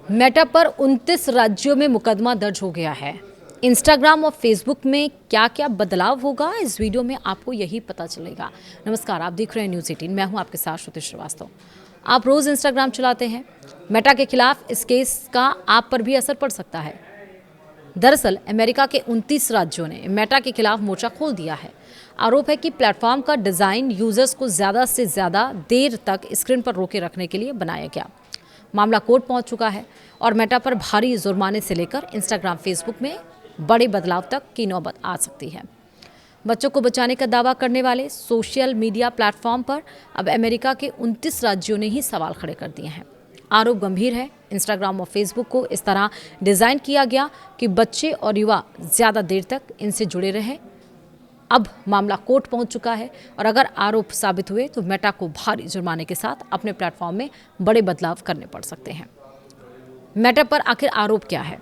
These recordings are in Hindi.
मेटा पर 29 राज्यों में मुकदमा दर्ज हो गया है। इंस्टाग्राम और फेसबुक में क्या क्या बदलाव होगा, इस वीडियो में आपको यही पता चलेगा। नमस्कार, आप देख रहे हैं न्यूज़ 18। मैं हूं आपके साथ श्रुति श्रीवास्तव। आप रोज़ इंस्टाग्राम चलाते हैं। मेटा के खिलाफ इस केस का आप पर भी असर पड़ सकता है। दरअसल अमेरिका के 29 राज्यों ने मेटा के खिलाफ मोर्चा खोल दिया है। आरोप है कि प्लेटफॉर्म का डिज़ाइन यूजर्स को ज़्यादा से ज़्यादा देर तक स्क्रीन पर रोके रखने के लिए बनाया गया। मामला कोर्ट पहुंच चुका है और मेटा पर भारी जुर्माने से लेकर इंस्टाग्राम, फेसबुक में बड़े बदलाव तक की नौबत आ सकती है। बच्चों को बचाने का दावा करने वाले सोशल मीडिया प्लेटफॉर्म पर अब अमेरिका के 29 राज्यों ने ही सवाल खड़े कर दिए हैं। आरोप गंभीर है। इंस्टाग्राम और फेसबुक को इस तरह डिज़ाइन किया गया कि बच्चे और युवा ज़्यादा देर तक इनसे जुड़े रहें। अब मामला कोर्ट पहुंच चुका है और अगर आरोप साबित हुए तो मेटा को भारी जुर्माने के साथ अपने प्लेटफॉर्म में बड़े बदलाव करने पड़ सकते हैं। मेटा पर आखिर आरोप क्या है?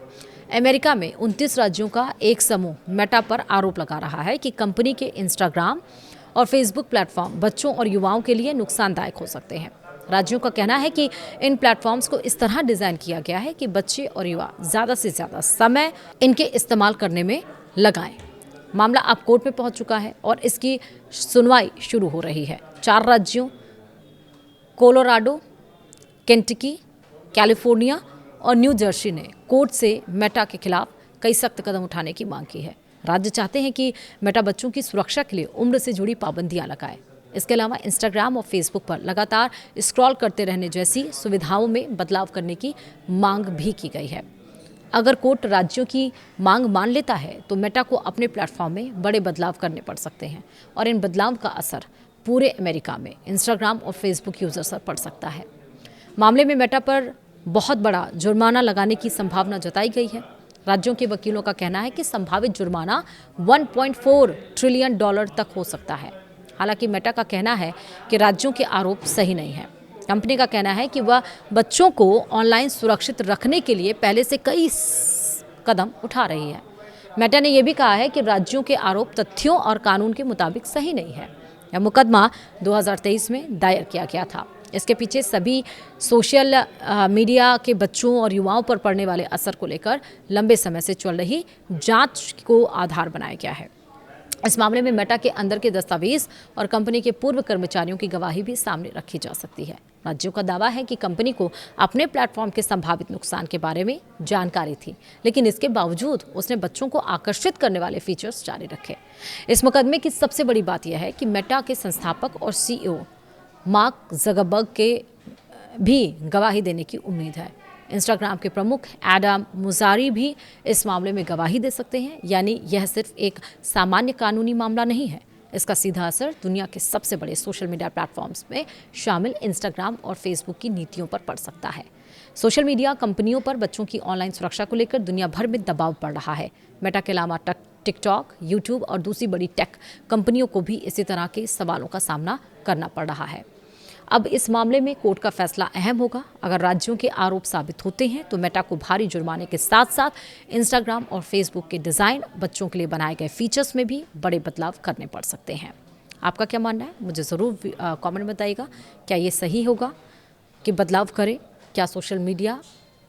अमेरिका में 29 राज्यों का एक समूह मेटा पर आरोप लगा रहा है कि कंपनी के इंस्टाग्राम और फेसबुक प्लेटफॉर्म बच्चों और युवाओं के लिए नुकसानदायक हो सकते हैं। राज्यों का कहना है कि इन प्लेटफॉर्म्स को इस तरह डिज़ाइन किया गया है कि बच्चे और युवा ज़्यादा से ज़्यादा समय इनके इस्तेमाल करने में लगाएं। मामला अब कोर्ट में पहुंच चुका है और इसकी सुनवाई शुरू हो रही है। 4 राज्यों कोलोराडो, केंटकी, कैलिफोर्निया और न्यू जर्सी ने कोर्ट से मेटा के खिलाफ कई सख्त कदम उठाने की मांग की है। राज्य चाहते हैं कि मेटा बच्चों की सुरक्षा के लिए उम्र से जुड़ी पाबंदियां लगाए। इसके अलावा इंस्टाग्राम और फेसबुक पर लगातार स्क्रॉल करते रहने जैसी सुविधाओं में बदलाव करने की मांग भी की गई है। अगर कोर्ट राज्यों की मांग मान लेता है तो मेटा को अपने प्लेटफॉर्म में बड़े बदलाव करने पड़ सकते हैं और इन बदलाव का असर पूरे अमेरिका में इंस्टाग्राम और फेसबुक यूजर्स पर पड़ सकता है। मामले में मेटा पर बहुत बड़ा जुर्माना लगाने की संभावना जताई गई है। राज्यों के वकीलों का कहना है कि संभावित जुर्माना 1.4 ट्रिलियन डॉलर तक हो सकता है। हालांकि मेटा का कहना है कि राज्यों के आरोप सही नहीं है। कंपनी का कहना है कि वह बच्चों को ऑनलाइन सुरक्षित रखने के लिए पहले से कई कदम उठा रही है। मेटा ने यह भी कहा है कि राज्यों के आरोप तथ्यों और कानून के मुताबिक सही नहीं है। यह मुकदमा 2023 में दायर किया गया था। इसके पीछे सभी सोशल मीडिया के बच्चों और युवाओं पर पड़ने वाले असर को लेकर लंबे समय से चल रही जांच को आधार बनाया गया है। इस मामले में मेटा के अंदर के दस्तावेज और कंपनी के पूर्व कर्मचारियों की गवाही भी सामने रखी जा सकती है। राज्यों का दावा है कि कंपनी को अपने प्लेटफॉर्म के संभावित नुकसान के बारे में जानकारी थी, लेकिन इसके बावजूद उसने बच्चों को आकर्षित करने वाले फीचर्स जारी रखे। इस मुकदमे की सबसे बड़ी बात यह है कि मेटा के संस्थापक और सीईओ मार्क ज़करबर्ग के भी गवाही देने की उम्मीद है। इंस्टाग्राम के प्रमुख एडम मोसेरी भी इस मामले में गवाही दे सकते हैं। यानी यह सिर्फ एक सामान्य कानूनी मामला नहीं है, इसका सीधा असर दुनिया के सबसे बड़े सोशल मीडिया प्लेटफॉर्म्स में शामिल इंस्टाग्राम और फेसबुक की नीतियों पर पड़ सकता है। सोशल मीडिया कंपनियों पर बच्चों की ऑनलाइन सुरक्षा को लेकर दुनिया भर में दबाव पड़ रहा है। मेटा के अलावा टिकटॉक, यूट्यूब और दूसरी बड़ी टेक कंपनियों को भी इसी तरह के सवालों का सामना करना पड़ रहा है। अब इस मामले में कोर्ट का फैसला अहम होगा। अगर राज्यों के आरोप साबित होते हैं तो मेटा को भारी जुर्माने के साथ साथ इंस्टाग्राम और फेसबुक के डिज़ाइन, बच्चों के लिए बनाए गए फीचर्स में भी बड़े बदलाव करने पड़ सकते हैं। आपका क्या मानना है? मुझे ज़रूर कमेंट में बताइएगा। क्या ये सही होगा कि बदलाव करें? क्या सोशल मीडिया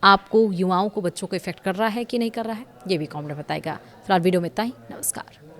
आपको, युवाओं को, बच्चों को इफेक्ट कर रहा है कि नहीं कर रहा है? ये भी कमेंट में बताइएगा। फिलहाल वीडियो में इतना ही। नमस्कार।